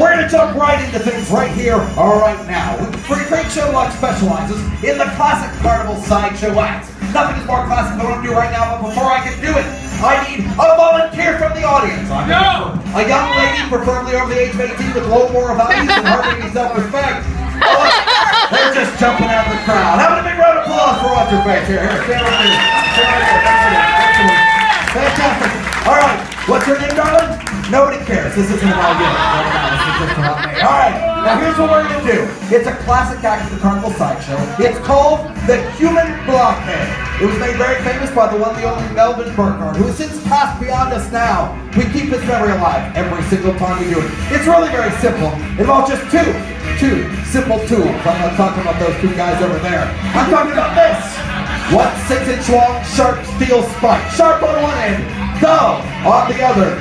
We're going to jump right into things right here, right now. Fringe Show Luck specializes in the classic carnival sideshow acts. Nothing is more classic than what I'm doing right now, but before I can do it, I need a volunteer from the audience. I'm looking for a young lady, preferably over the age of 18, with low moral values and hardly any self-respect. Oh, they're just jumping out of the crowd. How about a big round of applause for what's her face here? Here, stand right here. Stand right here. Excellent. Fantastic. All right, what's her name, darling? Nobody cares. This isn't about you. This is just about me. All right, now here's what we're going to do. It's a classic act of the carnival sideshow. It's called the Human Blockhead. It was made very famous by the one, the only Melvin Burkhardt, who has since passed beyond us now. We keep his memory alive every single time we do it. It's really very simple. It involves just two simple tools. I'm not talking about those two guys over there. I'm talking about this. 1 6-inch long sharp steel spike. Sharp on one end, dull on the other.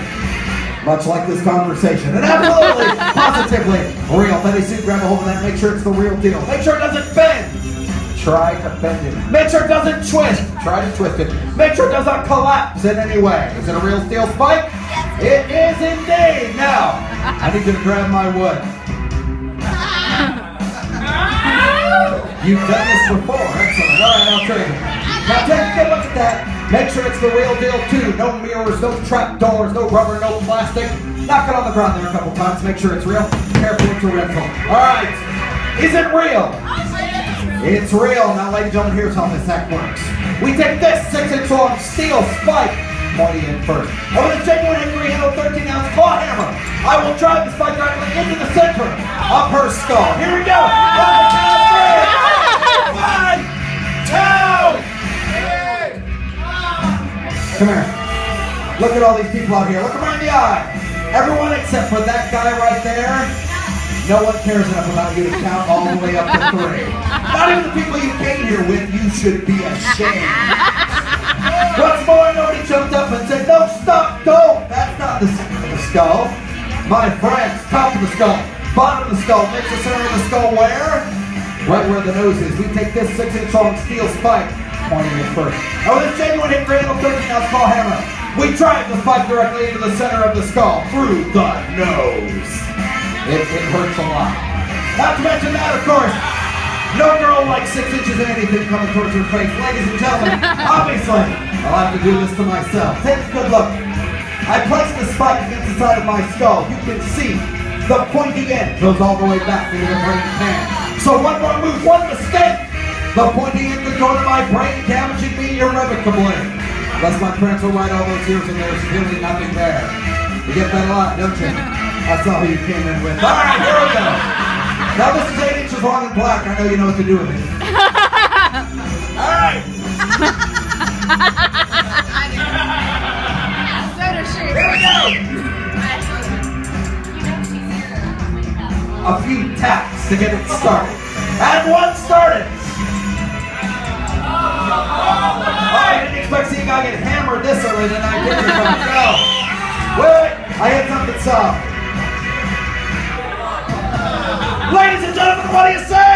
Much like this conversation. And absolutely, positively real. Betty Sue, grab a hold of that. Make sure it's the real deal. Make sure it doesn't bend. Try to bend it. Make sure it doesn't twist. Try to twist it. Make sure it doesn't collapse in any way. Is it a real steel spike? It is indeed. Now, I need you to grab my wood. You've done this before. Excellent. All right, I'll trade it. Now take a good look at that. Make sure it's the real deal too. No mirrors, no trap doors, no rubber, no plastic. Knock it on the ground there a couple times. Make sure it's real. Careful, it's a rental. All right. Is it real? It's real. Now, ladies and gentlemen, here's how this act works. We take this 6-inch long steel spike, pointing in first, and with a genuine angry handle 13-ounce claw hammer, I will drive the spike directly into the center of her skull. Here we go. On the count of 3. 1, 2. Come here. Look at all these people out here. Look them right in the eye. Everyone except for that guy right there. No one cares enough about you to count all the way up to 3. Not even the people you came here with. You should be ashamed. What's more, nobody jumped up and said, "No, stop, don't." That's not the center of the skull. My friends, top of the skull, bottom of the skull, makes the center of the skull where? Right where the nose is. We take this 6-inch long steel spike, pointing it first. And with a genuine hit handle 13-ounce claw hammer, we drive the spike directly into the center of the skull, through the nose. It hurts a lot. Not to mention that, of course, no girl likes 6 inches of anything coming towards her face. Ladies and gentlemen, obviously, I'll have to do this to myself. Take a good look. I place the spike against the side of my skull. You can see the pointy end goes all the way back into the brain pan. So one more move, one mistake, the pointy end could go to my brain, damaging me irrevocably. Unless my parents were right all those years and there's really nothing there. You get that a lot, don't you? That's all you came in with. All right, here we go. Now this is 8 inches long and black. I know you know what to do with it. All right. Here we go. A few taps to get it started. And one started. I didn't expect to see a guy get hammered this early tonight, did you? No. Wait, I had something soft. Ladies and gentlemen, what do you say?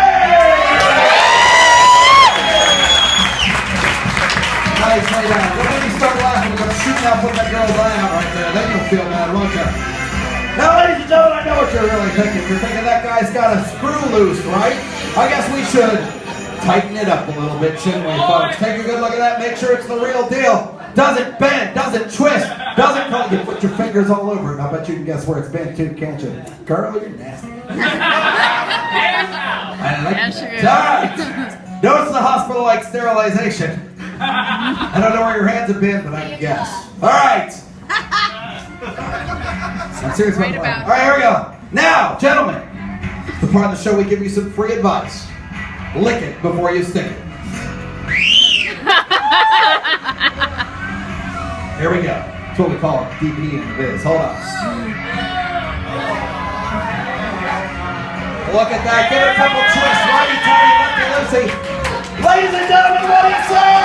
Nice, lay down. When you start laughing, we're going to shoot now, put that girl's eye out right there. Then you'll feel bad, won't you? Now, ladies and gentlemen, I know what you're really thinking. You're thinking that guy's got a screw loose, right? I guess we should tighten it up a little bit, shouldn't we, folks? Take a good look at that. Make sure it's the real deal. Doesn't bend, doesn't twist, doesn't come. You put your fingers all over it. I bet you can guess where it's been too, can't you? Girl, you're nasty. I like that. Notice the hospital like sterilization. I don't know where your hands have been, but I can guess. All right. I'm serious about that. All right, here we go. Now, gentlemen, the part of the show we give you some free advice. Lick it before you stick it. Here we go. That's what we call it, DP in the biz. Hold on. Look at that. Give it a couple twists. Righty, tighty, lefty, loosey. Ladies and gentlemen, what do you say?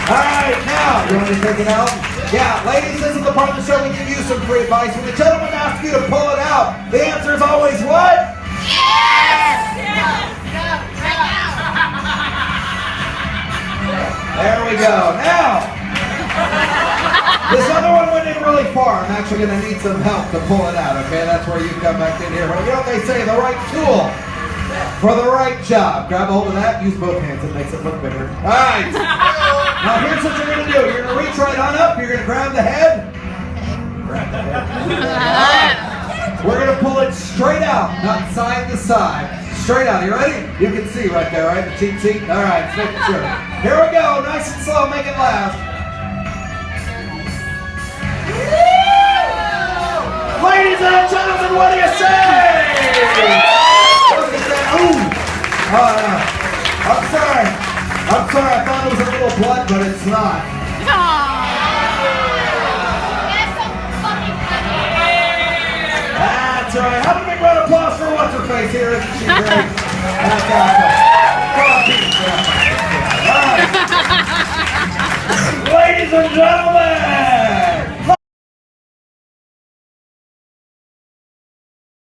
All right, now, you want me to take it out? Yeah, ladies, this is the part of the show we give you some free advice. When the gentleman asks you to pull it out, the answer is always what? Yes! There we go. Now, This other one went in really far. I'm actually going to need some help to pull it out, okay? That's where you come back in here. But you know what they say, the right tool for the right job. Grab a hold of that, use both hands. It makes it look bigger. All right. Now here's what you're going to do. You're going to reach right on up. You're going to grab the head. Grab the head. All right. We're going to pull it straight out, not side to side. Straight out. You ready? You can see right there, right? The cheap seat. All right, let's make sure. Here we go. Nice and slow. Make it last. Ladies and gentlemen, what do you say? Look at that. Ooh. Oh, no. I'm sorry. I thought it was a little blood, but it's not. That's right. Have a big round of applause for what's her face here. Isn't she great? That's awesome. All right. Ladies and gentlemen.